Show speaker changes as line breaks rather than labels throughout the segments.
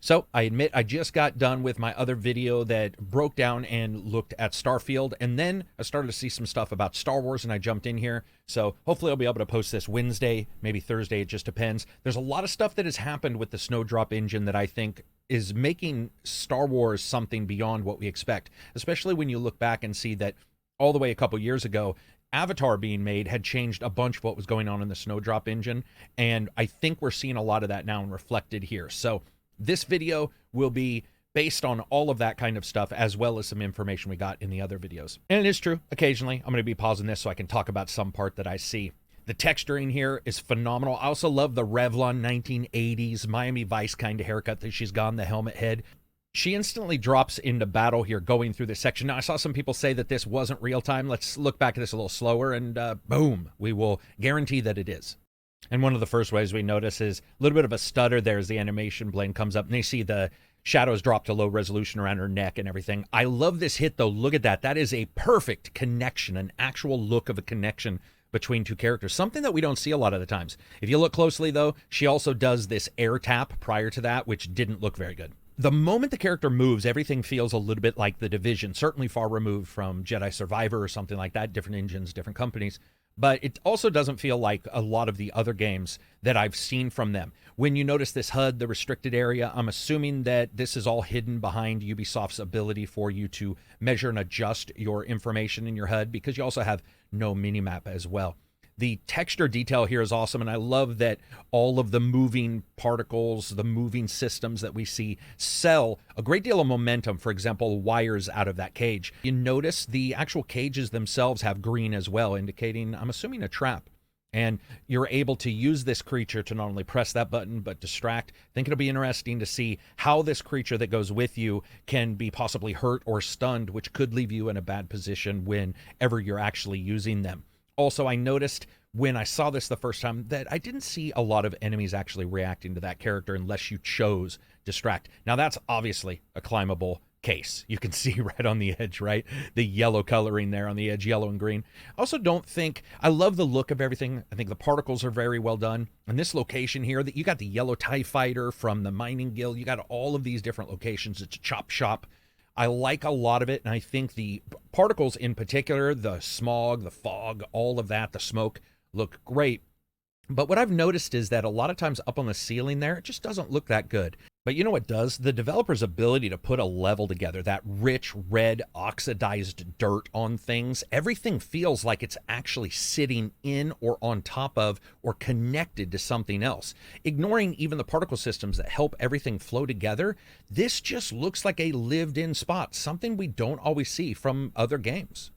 So I admit I just got done with my other video that broke down and looked at Starfield, and then I started to see some stuff about Star Wars and I jumped in here. So hopefully I'll be able to post this Wednesday, maybe Thursday, it just depends. There's a lot of stuff that has happened with the Snowdrop engine that I think is making Star Wars something beyond what we expect, especially when you look back and see that all the way a couple years ago, Avatar being made had changed a bunch of what was going on in the Snowdrop engine, and I think we're seeing a lot of that now and reflected here. So this video will be based on all of that kind of stuff, as well as some information we got in the other videos. And it is true, occasionally I'm going to be pausing this so I can talk about some part that I see. The texturing here is phenomenal. I also love the Revlon 1980s Miami Vice kind of haircut that she's gone, the helmet head. She instantly drops into battle here going through this section. Now, I saw some people say that this wasn't real time. Let's look back at this a little slower and boom, we will guarantee that it is. And one of the first ways we notice is a little bit of a stutter there as the animation blend comes up and they see the shadows drop to low resolution around her neck and everything. I love this hit though. Look at that. That is a perfect connection, an actual look of a connection between two characters, something that we don't see a lot of the times. If you look closely though, she also does this air tap prior to that, which didn't look very good. The moment the character moves, everything feels a little bit like The Division, certainly far removed from Jedi Survivor or something like that, different engines, different companies. But it also doesn't feel like a lot of the other games that I've seen from them. When you notice this HUD, the restricted area, I'm assuming that this is all hidden behind Ubisoft's ability for you to measure and adjust your information in your HUD, because you also have no minimap as well. The texture detail here is awesome, and I love that all of the moving particles, the moving systems that we see sell a great deal of momentum. For example, wires out of that cage. You notice the actual cages themselves have green as well, indicating, I'm assuming, a trap. And you're able to use this creature to not only press that button, but distract. I think it'll be interesting to see how this creature that goes with you can be possibly hurt or stunned, which could leave you in a bad position whenever you're actually using them. Also, I noticed when I saw this the first time that I didn't see a lot of enemies actually reacting to that character unless you chose distract. Now, that's obviously a climbable case. You can see right on the edge, right? The yellow coloring there on the edge, yellow and green. I also don't think, I love the look of everything. I think the particles are very well done. And this location here, that you got the yellow TIE fighter from the mining guild. You got all of these different locations. It's a chop shop. I like a lot of it, and I think the particles in particular, the smog, the fog, all of that, the smoke, look great. But what I've noticed is that a lot of times up on the ceiling there, it just doesn't look that good. But you know what does? The developer's ability to put a level together, that rich red oxidized dirt on things, everything feels like it's actually sitting in or on top of or connected to something else. Ignoring even the particle systems that help everything flow together, this just looks like a lived-in spot, something we don't always see from other games.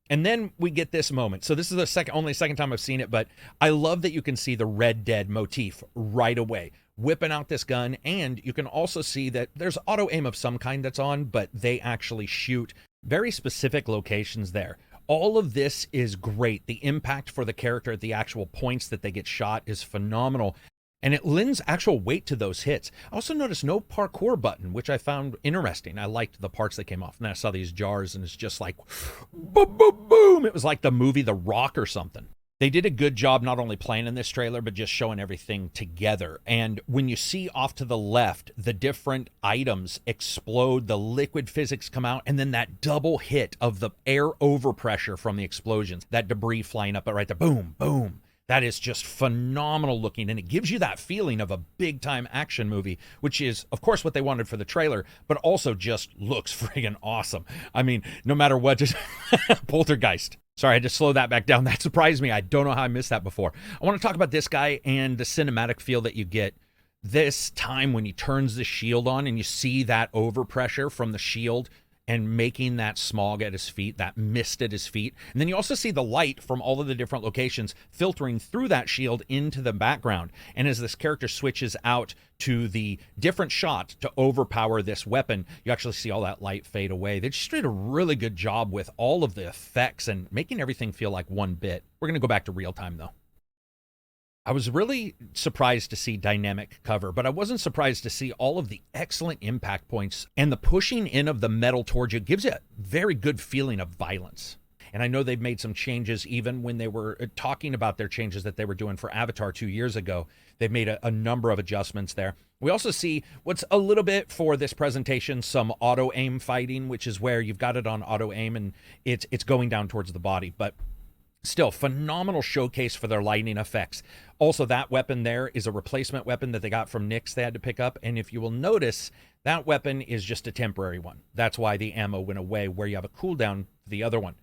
And then we get this moment. So this is the only second time I've seen it, but I love that you can see the Red Dead motif right away. Whipping out this gun, and you can also see that there's auto aim of some kind that's on, but they actually shoot very specific locations there. All of this is great. The impact for the character at the actual points that they get shot is phenomenal. And it lends actual weight to those hits. I also noticed no parkour button, which I found interesting. I liked the parts that came off. And then I saw these jars, and it's just like, boom, boom, boom. It was like the movie The Rock or something. They did a good job not only playing in this trailer, but just showing everything together. And when you see off to the left, the different items explode, the liquid physics come out, and then that double hit of the air overpressure from the explosions, that debris flying up right there, boom, boom. That is just phenomenal looking, and it gives you that feeling of a big-time action movie, which is, of course, what they wanted for the trailer, but also just looks friggin' awesome. I mean, no matter what, just Poltergeist. Sorry, I had to slow that back down. That surprised me. I don't know how I missed that before. I want to talk about this guy and the cinematic feel that you get this time when he turns the shield on and you see that overpressure from the shield and making that smog at his feet, that mist at his feet. And then you also see the light from all of the different locations filtering through that shield into the background. And as this character switches out to the different shot to overpower this weapon, you actually see all that light fade away. They just did a really good job with all of the effects and making everything feel like one bit. We're going to go back to real time, though. I was really surprised to see dynamic cover, but I wasn't surprised to see all of the excellent impact points, and the pushing in of the metal towards you gives you a very good feeling of violence. And I know they've made some changes even when they were talking about their changes that they were doing for Avatar 2 years ago. They've made a number of adjustments there. We also see what's a little bit for this presentation, some auto aim fighting, which is where you've got it on auto aim and it's going down towards the body. But still, phenomenal showcase for their lighting effects. Also, that weapon there is a replacement weapon that they got from Nyx they had to pick up. And if you will notice, that weapon is just a temporary one. That's why the ammo went away, where you have a cooldown for the other one.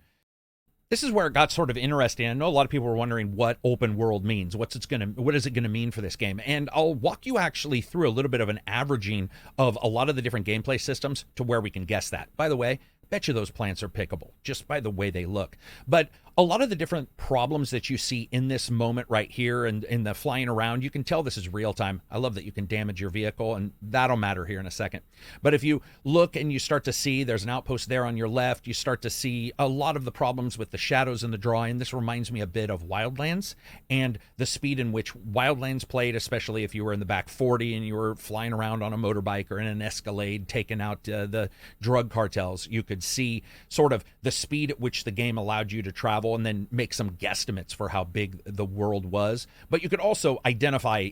This is where it got sort of interesting. I know a lot of people were wondering what open world means. What is it going to mean for this game? And I'll walk you actually through a little bit of an averaging of a lot of the different gameplay systems to where we can guess that. By the way, bet you those plants are pickable just by the way they look. But a lot of the different problems that you see in this moment right here and in the flying around, you can tell this is real time. I love that you can damage your vehicle, and that'll matter here in a second. But if you look and you start to see there's an outpost there on your left, you start to see a lot of the problems with the shadows in the drawing. This reminds me a bit of Wildlands and the speed in which Wildlands played, especially if you were in the back 40 and you were flying around on a motorbike or in an Escalade taking out the drug cartels. You could see sort of the speed at which the game allowed you to travel and then make some guesstimates for how big the world was. But you could also identify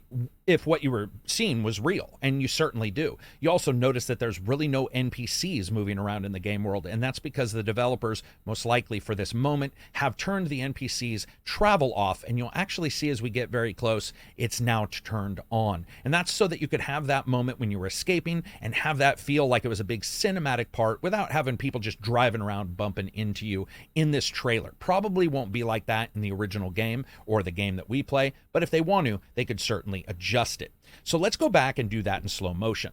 if what you were seeing was real, and you certainly do. You also notice that there's really no NPCs moving around in the game world, and that's because the developers, most likely for this moment, have turned the NPCs travel off, and you'll actually see as we get very close, it's now turned on. And that's so that you could have that moment when you were escaping and have that feel like it was a big cinematic part without having people just driving around bumping into you in this trailer. Probably won't be like that in the original game or the game that we play, but if they want to, they could certainly adjust it. So let's go back and do that in slow motion.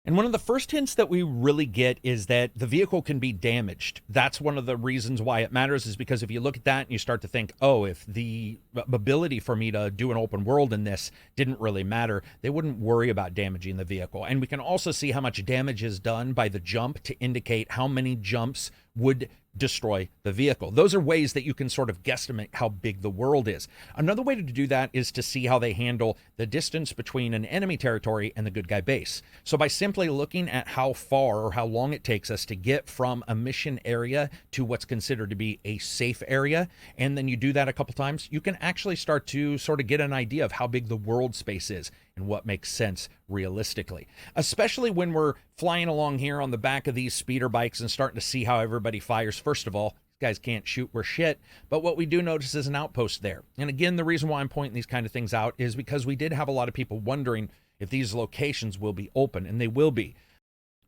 And one of the first hints that we really get is that the vehicle can be damaged. That's one of the reasons why it matters, is because if you look at that and you start to think, oh, if the ability for me to do an open world in this didn't really matter, they wouldn't worry about damaging the vehicle. And we can also see how much damage is done by the jump to indicate how many jumps would destroy the vehicle. Those are ways that you can sort of guesstimate how big the world is. Another way to do that is to see how they handle the distance between an enemy territory and the good guy base. So by simply looking at how far or how long it takes us to get from a mission area to what's considered to be a safe area, and then you do that a couple times, you can actually start to sort of get an idea of how big the world space is and what makes sense realistically, especially when we're flying along here on the back of these speeder bikes and starting to see how everybody fires. First of all, these guys can't shoot worth shit, but what we do notice is an outpost there. And again, the reason why I'm pointing these kind of things out is because we did have a lot of people wondering if these locations will be open, and they will be.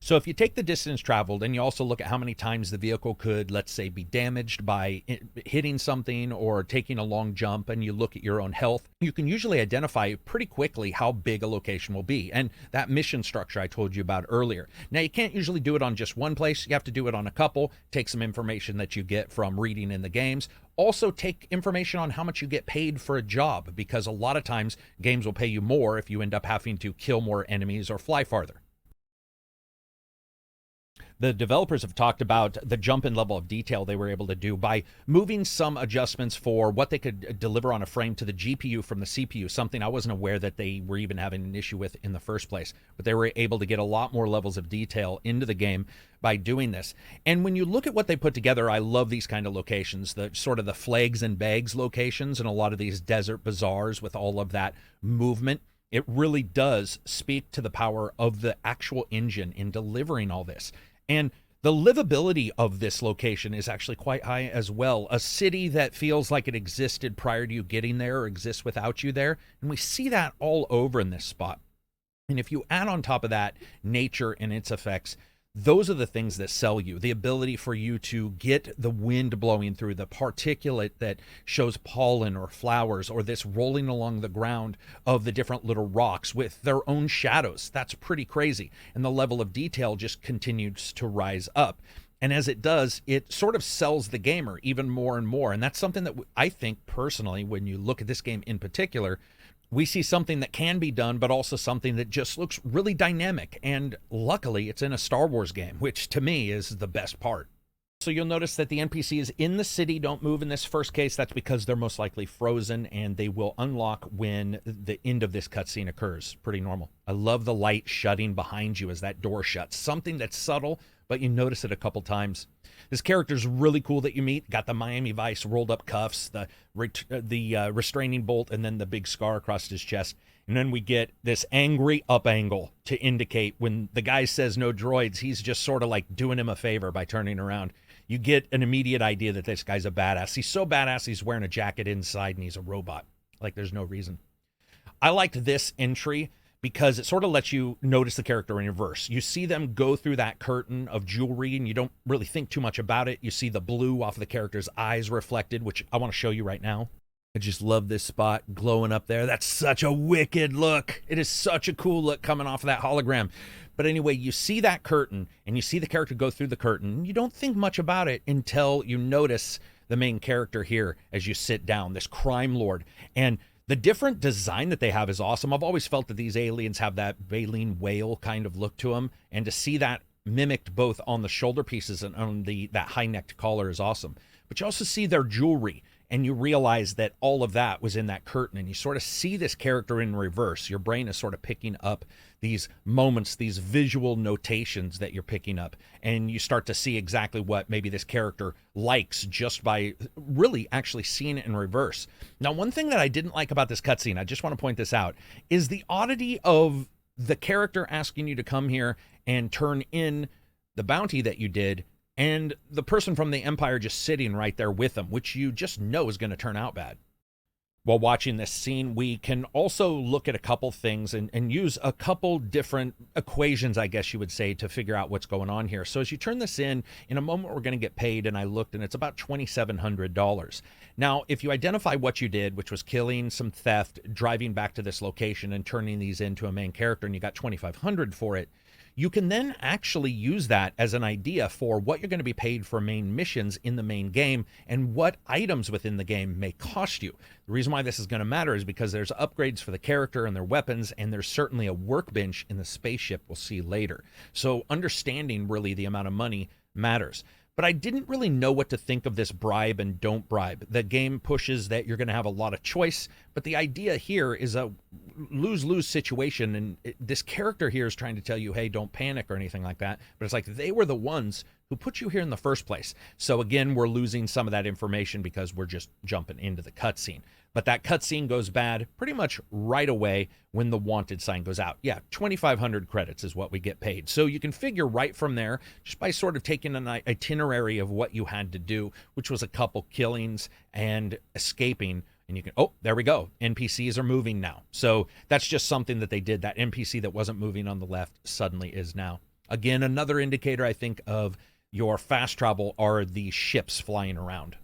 So if you take the distance traveled and you also look at how many times the vehicle could, let's say, be damaged by hitting something or taking a long jump, and you look at your own health, you can usually identify pretty quickly how big a location will be. And that mission structure I told you about earlier. Now, you can't usually do it on just one place. You have to do it on a couple, take some information that you get from reading in the games. Also take information on how much you get paid for a job, because a lot of times games will pay you more if you end up having to kill more enemies or fly farther. The developers have talked about the jump in level of detail they were able to do by moving some adjustments for what they could deliver on a frame to the GPU from the CPU, something I wasn't aware that they were even having an issue with in the first place. But they were able to get a lot more levels of detail into the game by doing this. And when you look at what they put together, I love these kind of locations, the sort of the flags and bags locations and a lot of these desert bazaars with all of that movement. It really does speak to the power of the actual engine in delivering all this. And the livability of this location is actually quite high as well. A city that feels like it existed prior to you getting there or exists without you there. And we see that all over in this spot. And if you add on top of that nature and its effects, those are the things that sell you. The ability for you to get the wind blowing through, the particulate that shows pollen or flowers, or this rolling along the ground of the different little rocks with their own shadows. That's pretty crazy. And the level of detail just continues to rise up. And as it does, it sort of sells the gamer even more and more. And that's something that I think personally, when you look at this game in particular, we see something that can be done, but also something that just looks really dynamic. And luckily, it's in a Star Wars game, which to me is the best part. So you'll notice that the NPCs in the city don't move in this first case. That's because they're most likely frozen, and they will unlock when the end of this cutscene occurs. Pretty normal. I love the light shutting behind you as that door shuts. Something that's subtle, but you notice it a couple times. This character's really cool that you meet. Got the Miami Vice rolled up cuffs, the restraining bolt, and then the big scar across his chest. And then we get this angry up angle to indicate when the guy says no droids, he's just sort of like doing him a favor by turning around. You get an immediate idea that this guy's a badass. He's so badass, he's wearing a jacket inside and he's a robot. Like there's no reason. I liked this entry because it sort of lets you notice the character in reverse. You see them go through that curtain of jewelry and you don't really think too much about it. You see the blue off of the character's eyes reflected, which I want to show you right now. I just love this spot glowing up there. That's such a wicked look. It is such a cool look coming off of that hologram. But anyway, you see that curtain and you see the character go through the curtain. You don't think much about it until you notice the main character here as you sit down, this crime lord. And the different design that they have is awesome. I've always felt that these aliens have that baleen whale kind of look to them. And to see that mimicked both on the shoulder pieces and on that high-necked collar is awesome. But you also see their jewelry. And you realize that all of that was in that curtain, and you sort of see this character in reverse. Your brain is sort of picking up these moments, these visual notations that you're picking up, and you start to see exactly what maybe this character likes just by really actually seeing it in reverse. Now, one thing that I didn't like about this cutscene, I just want to point this out, is the oddity of the character asking you to come here and turn in the bounty that you did, and the person from the Empire just sitting right there with them, which you just know is going to turn out bad. While watching this scene, we can also look at a couple things and use a couple different equations, I guess you would say, to figure out what's going on here. So as you turn this in a moment we're going to get paid, and I looked, and it's about $2,700. Now, if you identify what you did, which was killing some theft, driving back to this location, and turning these into a main character, and you got $2,500 for it, you can then actually use that as an idea for what you're going to be paid for main missions in the main game and what items within the game may cost you. The reason why this is going to matter is because there's upgrades for the character and their weapons, and there's certainly a workbench in the spaceship we'll see later. So understanding really the amount of money matters. But I didn't really know what to think of this bribe and don't bribe. The game pushes that you're going to have a lot of choice, but the idea here is a lose-lose situation, and this character here is trying to tell you, hey, don't panic or anything like that, but it's like they were the ones who put you here in the first place. So again, we're losing some of that information because we're just jumping into the cutscene. But that cutscene goes bad pretty much right away when the wanted sign goes out. Yeah, 2,500 credits is what we get paid. So you can figure right from there, just by sort of taking an itinerary of what you had to do, which was a couple killings and escaping. And you can, oh, there we go. NPCs are moving now. So that's just something that they did. That NPC that wasn't moving on the left suddenly is now. Again, another indicator, I think, of your fast travel are the ships flying around.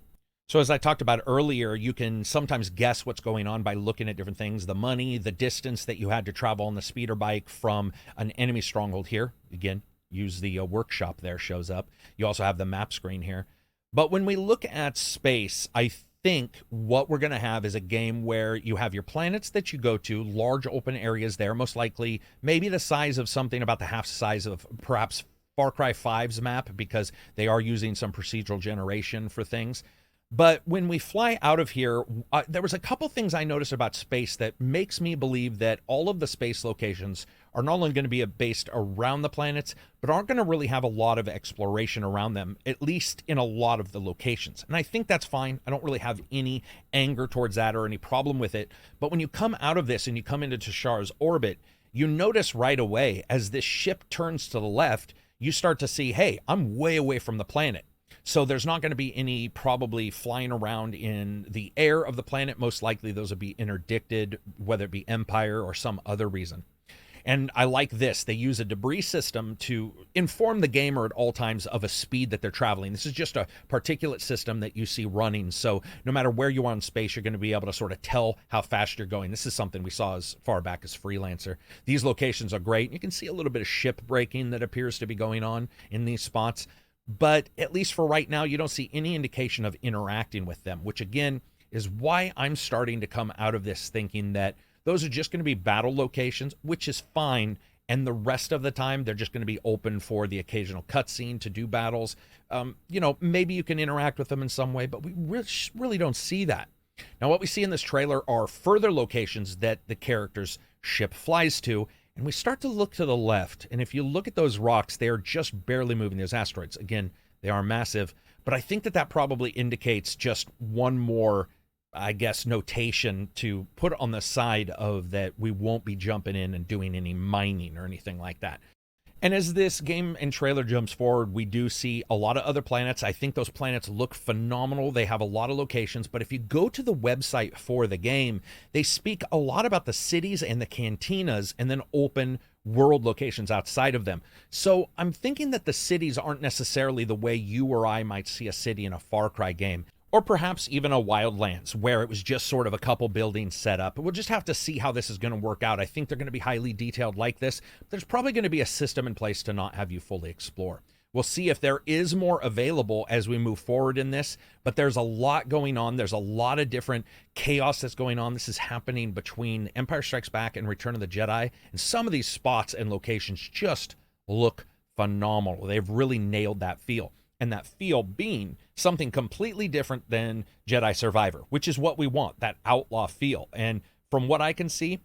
So as I talked about earlier, you can sometimes guess what's going on by looking at different things. The money, the distance that you had to travel on the speeder bike from an enemy stronghold here. Again, use the workshop there, shows up. You also have the map screen here. But when we look at space, I think what we're going to have is a game where you have your planets that you go to, large open areas there, most likely maybe the size of something about the half size of perhaps Far Cry 5's map, because they are using some procedural generation for things. But when we fly out of here, there was a couple things I noticed about space that makes me believe that all of the space locations are not only going to be based around the planets, but aren't going to really have a lot of exploration around them, at least in a lot of the locations. And I think that's fine. I don't really have any anger towards that or any problem with it. But when you come out of this and you come into Tashar's orbit, you notice right away as this ship turns to the left, you start to see, hey, I'm way away from the planet. So there's not going to be any probably flying around in the air of the planet. Most likely those would be interdicted, whether it be Empire or some other reason. And I like this. They use a debris system to inform the gamer at all times of a speed that they're traveling. This is just a particulate system that you see running. So no matter where you are in space, you're going to be able to sort of tell how fast you're going. This is something we saw as far back as Freelancer. These locations are great. You can see a little bit of ship braking that appears to be going on in these spots. But at least for right now, you don't see any indication of interacting with them, which again is why I'm starting to come out of this thinking that those are just going to be battle locations, which is fine. And the rest of the time, they're just going to be open for the occasional cutscene to do battles. Maybe you can interact with them in some way, but we really don't see that. Now, what we see in this trailer are further locations that the character's ship flies to. and we start to look to the left. And if you look at those rocks, they are just barely moving. Those asteroids, again, they are massive. But I think that that probably indicates just one more, I guess, notation to put on the side of that we won't be jumping in and doing any mining or anything like that. And as this game and trailer jumps forward, we do see a lot of other planets. I think those planets look phenomenal. They have a lot of locations, but if you go to the website for the game, they speak a lot about the cities and the cantinas and then open world locations outside of them. So I'm thinking that the cities aren't necessarily the way you or I might see a city in a Far Cry game, or perhaps even a Wildlands where it was just sort of a couple buildings set up. We'll just have to see how this is going to work out. I think they're going to be highly detailed like this. There's probably going to be a system in place to not have you fully explore. We'll see if there is more available as we move forward in this, but there's a lot going on. There's a lot of different chaos that's going on. This is happening between Empire Strikes Back and Return of the Jedi, and some of these spots and locations just look phenomenal. They've really nailed that feel. And that feel being something completely different than Jedi Survivor, which is what we want, that outlaw feel. And from what I can see,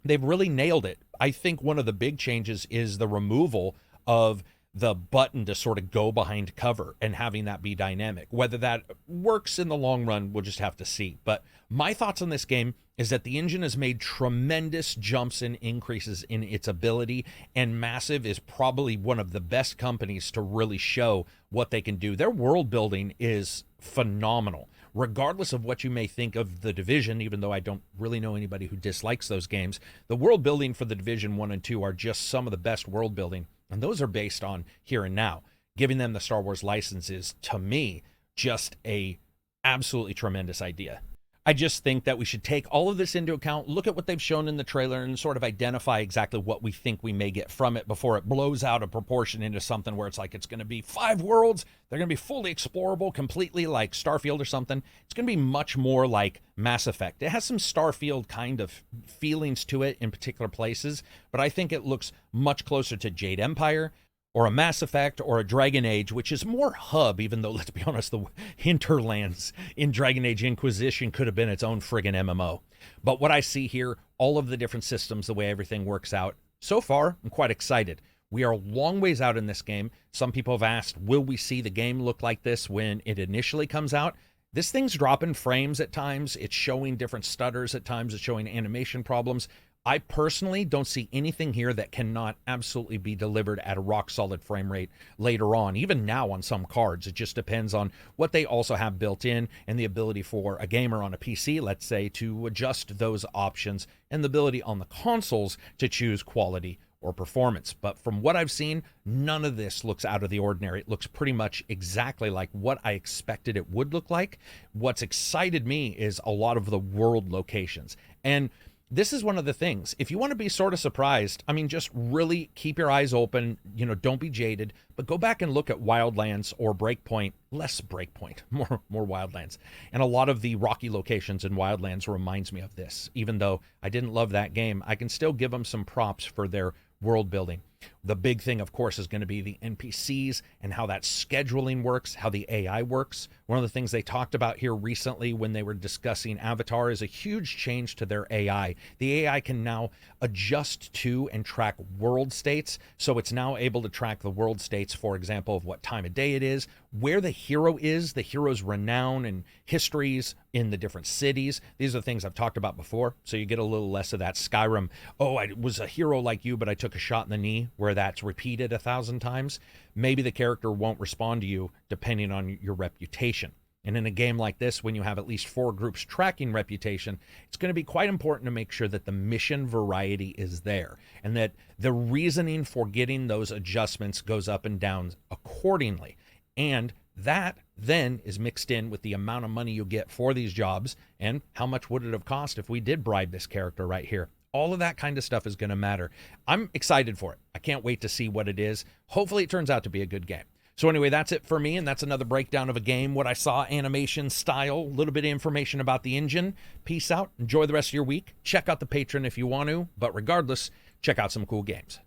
they've really nailed it. I think one of the big changes is the removal of the button to sort of go behind cover and having that be dynamic. Whether that works in the long run, we'll just have to see. But my thoughts on this game is that the engine has made tremendous jumps and increases in its ability, and Massive is probably one of the best companies to really show what they can do. Their world building is phenomenal. Regardless of what you may think of The Division, even though I don't really know anybody who dislikes those games, the world building for The Division 1 and 2 are just some of the best world building, and those are based on here and now. Giving them the Star Wars license is, to me, just a absolutely tremendous idea. I just think that we should take all of this into account, look at what they've shown in the trailer, and sort of identify exactly what we think we may get from it before it blows out of proportion into something where it's like it's going to be 5 worlds, they're going to be fully explorable, completely like Starfield or something. It's going to be much more like Mass Effect. It has some Starfield kind of feelings to it in particular places, but I think it looks much closer to Jade Empire, or a Mass Effect, or a Dragon Age, which is more hub, even though, let's be honest, the hinterlands in Dragon Age Inquisition could have been its own friggin' MMO. But what I see here, all of the different systems, the way everything works out, so far, I'm quite excited. We are a long ways out in this game. Some people have asked, will we see the game look like this when it initially comes out? This thing's dropping frames at times. It's showing different stutters at times. It's showing animation problems. I personally don't see anything here that cannot absolutely be delivered at a rock-solid frame rate later on. Even now on some cards, it just depends on what they also have built in and the ability for a gamer on a PC, let's say, to adjust those options, and the ability on the consoles to choose quality or performance. But from what I've seen, none of this looks out of the ordinary. It looks pretty much exactly like what I expected it would look like. What's excited me is a lot of the world locations. And this is one of the things. If you want to be sort of surprised, I mean, just really keep your eyes open, don't be jaded, but go back and look at Wildlands or Breakpoint, less Breakpoint, more Wildlands. And a lot of the rocky locations in Wildlands reminds me of this. Even though I didn't love that game, I can still give them some props for their world building. The big thing, of course, is going to be the NPCs and how that scheduling works, how the AI works. One of the things they talked about here recently when they were discussing Avatar is a huge change to their AI. The AI can now adjust to and track world states. So it's now able to track the world states, for example, of what time of day it is, where the hero is, the hero's renown and histories in the different cities. These are things I've talked about before. So you get a little less of that Skyrim, oh, I was a hero like you, but I took a shot in the knee, where that's repeated 1,000 times. Maybe the character won't respond to you depending on your reputation. And in a game like this, when you have at least 4 groups tracking reputation, it's going to be quite important to make sure that the mission variety is there and that the reasoning for getting those adjustments goes up and down accordingly. And that then is mixed in with the amount of money you get for these jobs and how much would it have cost if we did bribe this character right here. All of that kind of stuff is going to matter. I'm excited for it. I can't wait to see what it is. Hopefully it turns out to be a good game. So anyway, that's it for me, and that's another breakdown of a game, what I saw, animation, style, a little bit of information about the engine. Peace out. Enjoy the rest of your week. Check out the Patreon if you want to, but regardless, check out some cool games.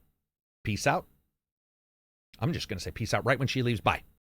Peace out. I'm just going to say peace out right when she leaves. Bye.